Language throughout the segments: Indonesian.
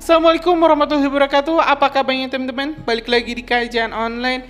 Assalamualaikum warahmatullahi wabarakatuh. Apa kabarnya teman-teman? Balik lagi di kajian online.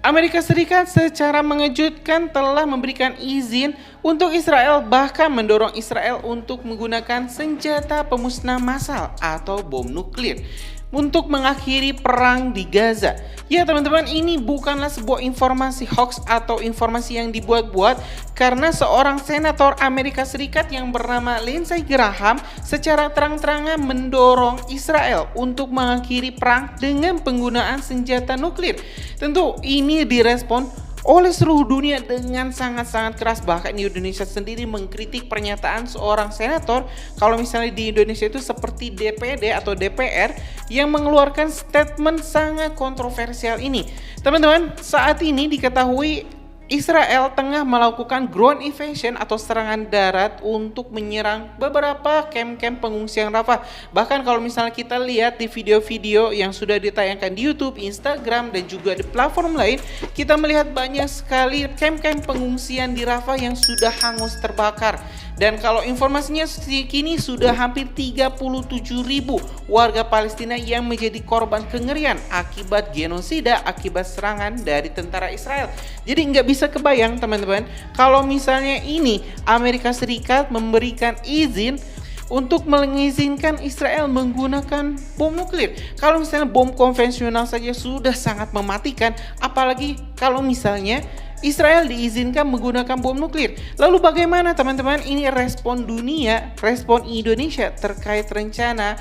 Amerika Serikat secara mengejutkan telah memberikan izin untuk Israel, bahkan mendorong Israel untuk menggunakan senjata pemusnah massal atau bom nuklir untuk mengakhiri perang di Gaza. Ya teman-teman, ini bukanlah sebuah informasi hoax atau informasi yang dibuat-buat, karena seorang senator Amerika Serikat yang bernama Lindsey Graham secara terang-terangan mendorong Israel untuk mengakhiri perang dengan penggunaan senjata nuklir. Tentu ini direspon oleh seluruh dunia dengan sangat-sangat keras. Bahkan di Indonesia sendiri mengkritik pernyataan seorang senator, kalau misalnya di Indonesia itu seperti DPD atau DPR, yang mengeluarkan statement sangat kontroversial ini. Teman-teman, saat ini diketahui Israel tengah melakukan ground invasion atau serangan darat untuk menyerang beberapa kamp-kamp pengungsian Rafah. Bahkan kalau misalnya kita lihat di video-video yang sudah ditayangkan di YouTube, Instagram, dan juga di platform lain, kita melihat banyak sekali kamp-kamp pengungsian di Rafah yang sudah hangus terbakar. Dan kalau informasinya kini sudah hampir 37.000 warga Palestina yang menjadi korban kengerian akibat genosida, akibat serangan dari tentara Israel. Jadi nggak bisa kebayang teman-teman, kalau misalnya ini Amerika Serikat memberikan izin untuk mengizinkan Israel menggunakan bom nuklir. Kalau misalnya bom konvensional saja sudah sangat mematikan, apalagi kalau misalnya Israel diizinkan menggunakan bom nuklir. Lalu bagaimana teman-teman ini respon dunia, respon Indonesia terkait rencana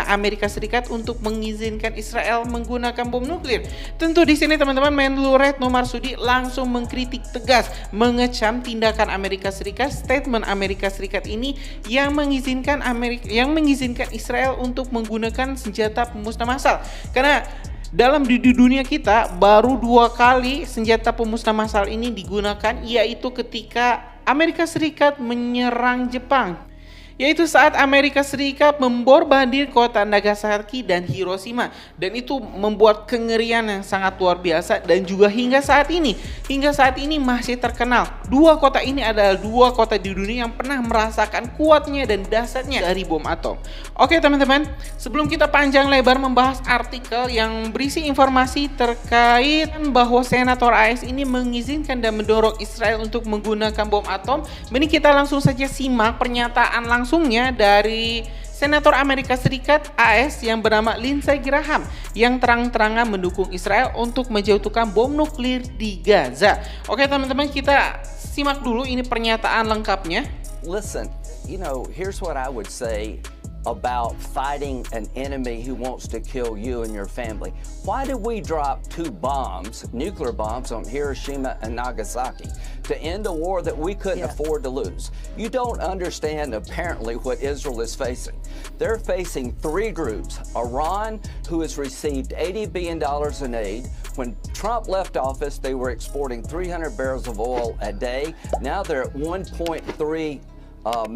Amerika Serikat untuk mengizinkan Israel menggunakan bom nuklir? Tentu di sini teman-teman, Menlu Retno Marsudi langsung mengkritik tegas, mengecam tindakan Amerika Serikat, statement Amerika Serikat ini yang mengizinkan Israel untuk menggunakan senjata pemusnah massal. Karena dalam di dunia kita baru 2 kali senjata pemusnah massal ini digunakan, yaitu ketika Amerika Serikat menyerang Jepang, yaitu saat Amerika Serikat membombardir kota Nagasaki dan Hiroshima, dan itu membuat kengerian yang sangat luar biasa. Dan juga hingga saat ini masih terkenal. 2 kota ini adalah 2 kota di dunia yang pernah merasakan kuatnya dan dahsyatnya dari bom atom. Oke teman-teman, sebelum kita panjang lebar membahas artikel yang berisi informasi terkait bahwa Senator AS ini mengizinkan dan mendorong Israel untuk menggunakan bom atom, mari kita langsung saja simak pernyataan langsungnya dari Senator Amerika Serikat AS yang bernama Lindsey Graham yang terang-terangan mendukung Israel untuk menjatuhkan bom nuklir di Gaza. Oke teman-teman, kita simak dulu ini pernyataan lengkapnya. Listen, here's what I would say about fighting an enemy who wants to kill you and your family. Why did we drop 2 bombs, nuclear bombs, on Hiroshima and Nagasaki to end a war that we couldn't afford to lose? You don't understand, apparently, what Israel is facing. They're facing 3 groups. Iran, who has received $80 billion in aid. When Trump left office, they were exporting 300 barrels of oil a day. Now they're at 1.3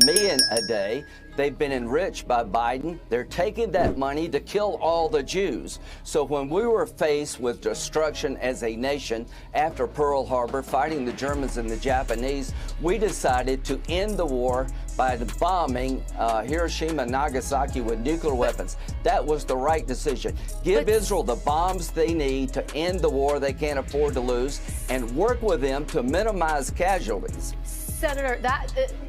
million a day. They've been enriched by Biden. They're taking that money to kill all the Jews. So when we were faced with destruction as a nation after Pearl Harbor, fighting the Germans and the Japanese, we decided to end the war by bombing Hiroshima and Nagasaki with nuclear weapons. That was the right decision. Give Israel the bombs they need to end the war they can't afford to lose, and work with them to minimize casualties. Senator,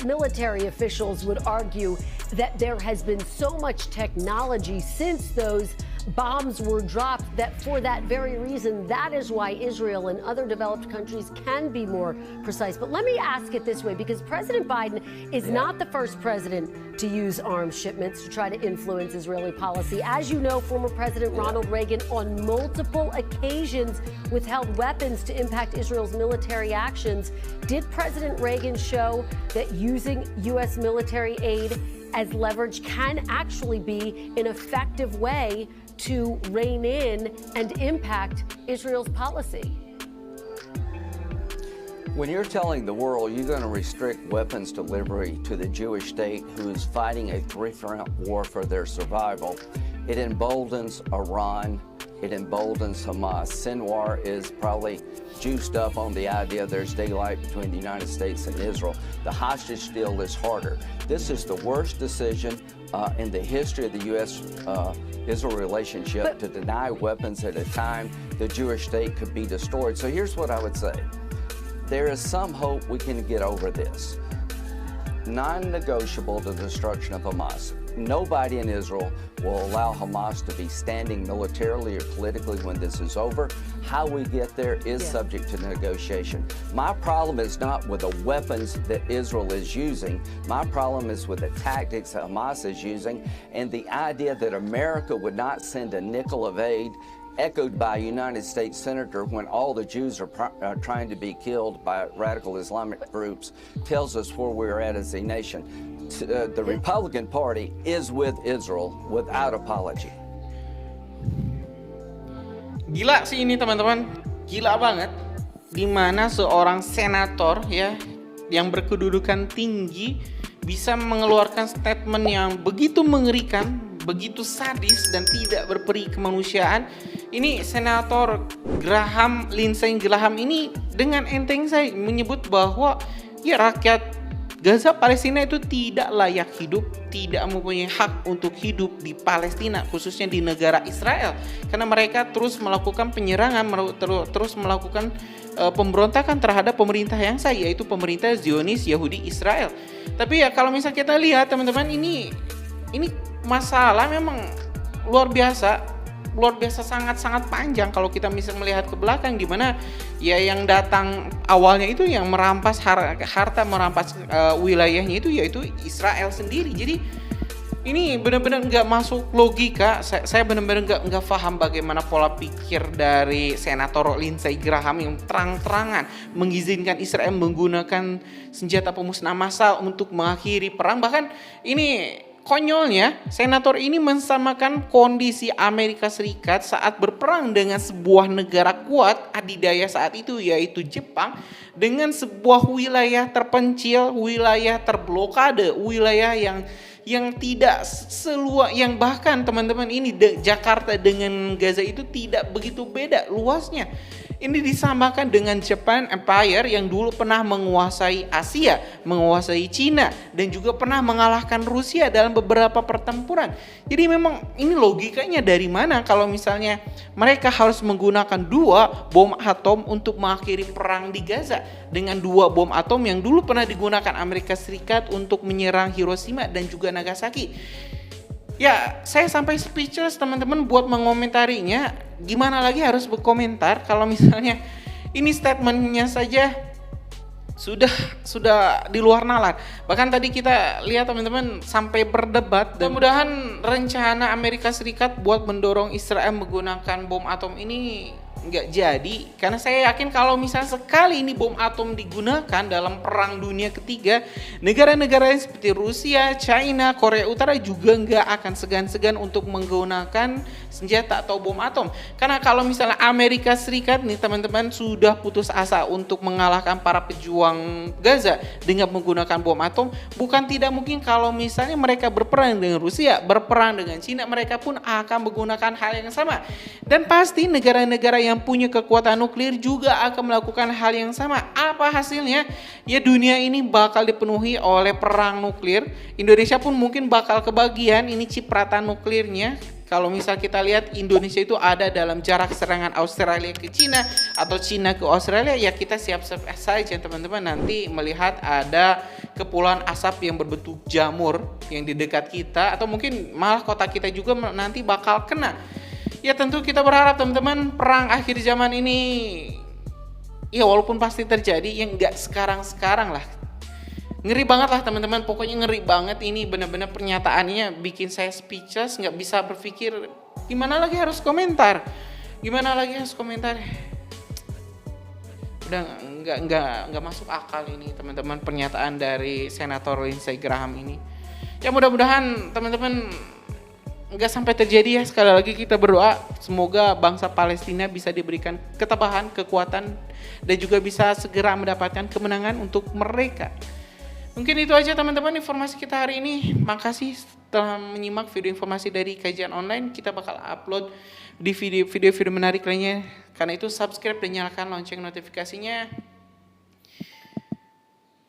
military officials would argue that there has been so much technology since those bombs were dropped that for that very reason, that is why Israel and other developed countries can be more precise. But let me ask it this way, because President Biden is not the first president to use arms shipments to try to influence Israeli policy. As you know, former President Ronald Reagan on multiple occasions withheld weapons to impact Israel's military actions. Did President Reagan show that using U.S. military aid as leverage can actually be an effective way to rein in and impact Israel's policy? When you're telling the world you're going to restrict weapons delivery to the Jewish state who is fighting a 3-front war for their survival, it emboldens Iran, it emboldens Hamas. Sinwar is probably juiced up on the idea there's daylight between the United States and Israel. The hostage deal is harder. This is the worst decision in the history of the U.S.-Israel relationship to deny weapons at a time the Jewish state could be destroyed. So here's what I would say. There is some hope we can get over this. Non-negotiable, the destruction of Hamas. Nobody in Israel will allow Hamas to be standing militarily or politically when this is over. How we get there is subject to negotiation. My problem is not with the weapons that Israel is using. My problem is with the tactics that Hamas is using and the idea that America would not send a nickel of aid, echoed by a United States senator when all the Jews are trying to be killed by radical Islamic groups, tells us where we're at as a nation. The Republican Party is with Israel without apology. Gila sih ini teman-teman, gila banget. Dimana seorang senator ya yang berkedudukan tinggi bisa mengeluarkan statement yang begitu mengerikan, begitu sadis dan tidak berperi kemanusiaan. Ini senator Lindsey Graham ini dengan enteng saya menyebut bahwa ya rakyat Gaza Palestina itu tidak layak hidup, tidak mempunyai hak untuk hidup di Palestina, khususnya di negara Israel, karena mereka terus melakukan penyerangan, terus melakukan pemberontakan terhadap pemerintah yang sah, yaitu pemerintah Zionis Yahudi Israel. Tapi ya kalau misalnya kita lihat teman-teman, ini masalah memang luar biasa sangat-sangat panjang kalau kita bisa melihat ke belakang, di mana ya yang datang awalnya itu yang merampas harta merampas wilayahnya itu yaitu Israel sendiri. Jadi ini benar-benar nggak masuk logika. Saya benar-benar nggak paham bagaimana pola pikir dari senator Lindsey Graham yang terang-terangan mengizinkan Israel menggunakan senjata pemusnahan massal untuk mengakhiri perang. Bahkan ini konyolnya, senator ini mensamakan kondisi Amerika Serikat saat berperang dengan sebuah negara kuat adidaya saat itu yaitu Jepang, dengan sebuah wilayah terpencil, wilayah terblokade, wilayah yang tidak seluas, yang bahkan teman-teman ini Jakarta dengan Gaza itu tidak begitu beda luasnya. Ini disamakan dengan Japan Empire yang dulu pernah menguasai Asia, menguasai Cina, dan juga pernah mengalahkan Rusia dalam beberapa pertempuran. Jadi memang ini logikanya dari mana kalau misalnya mereka harus menggunakan 2 bom atom untuk mengakhiri perang di Gaza, dengan 2 bom atom yang dulu pernah digunakan Amerika Serikat untuk menyerang Hiroshima dan juga Nagasaki. Ya, saya sampai speechless teman-teman buat mengomentarinya. Gimana lagi harus berkomentar kalau misalnya ini statementnya saja sudah di luar nalar. Bahkan tadi kita lihat teman-teman sampai berdebat. Dan mudah-mudahan rencana Amerika Serikat buat mendorong Israel menggunakan bom atom ini nggak jadi, karena saya yakin kalau misalnya sekali ini bom atom digunakan dalam perang dunia ketiga, negara-negara seperti Rusia, China, Korea Utara juga nggak akan segan-segan untuk menggunakan senjata atau bom atom. Karena kalau misalnya Amerika Serikat nih teman-teman sudah putus asa untuk mengalahkan para pejuang Gaza dengan menggunakan bom atom, bukan tidak mungkin kalau misalnya mereka berperang dengan Rusia, berperang dengan China, mereka pun akan menggunakan hal yang sama. Dan pasti negara-negara yang punya kekuatan nuklir juga akan melakukan hal yang sama. Apa hasilnya? Ya dunia ini bakal dipenuhi oleh perang nuklir. Indonesia pun mungkin bakal kebagian ini cipratan nuklirnya. Kalau misal kita lihat Indonesia itu ada dalam jarak serangan Australia ke Cina atau Cina ke Australia, ya kita siap-siap saja teman-teman nanti melihat ada kepulauan asap yang berbentuk jamur yang di dekat kita, atau mungkin malah kota kita juga nanti bakal kena. Ya tentu kita berharap teman-teman perang akhir zaman ini ya walaupun pasti terjadi, yang nggak sekarang-sekarang lah. Ngeri banget lah teman-teman, pokoknya ngeri banget ini, benar-benar pernyataannya bikin saya speechless, nggak bisa berpikir gimana lagi harus komentar. Udah nggak masuk akal ini teman-teman pernyataan dari senator Lindsey Graham ini. Ya mudah-mudahan teman-teman nggak sampai terjadi ya. Sekali lagi kita berdoa semoga bangsa Palestina bisa diberikan ketabahan, kekuatan, dan juga bisa segera mendapatkan kemenangan untuk mereka. Mungkin itu aja teman-teman informasi kita hari ini. Makasih telah menyimak video informasi dari Kajian Online. Kita bakal upload di video menarik lainnya. Karena itu subscribe dan nyalakan lonceng notifikasinya.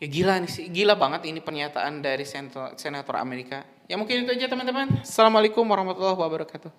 Ya gila nih sih, gila banget ini pernyataan dari senator Amerika. Ya mungkin itu aja teman-teman. Assalamualaikum warahmatullahi wabarakatuh.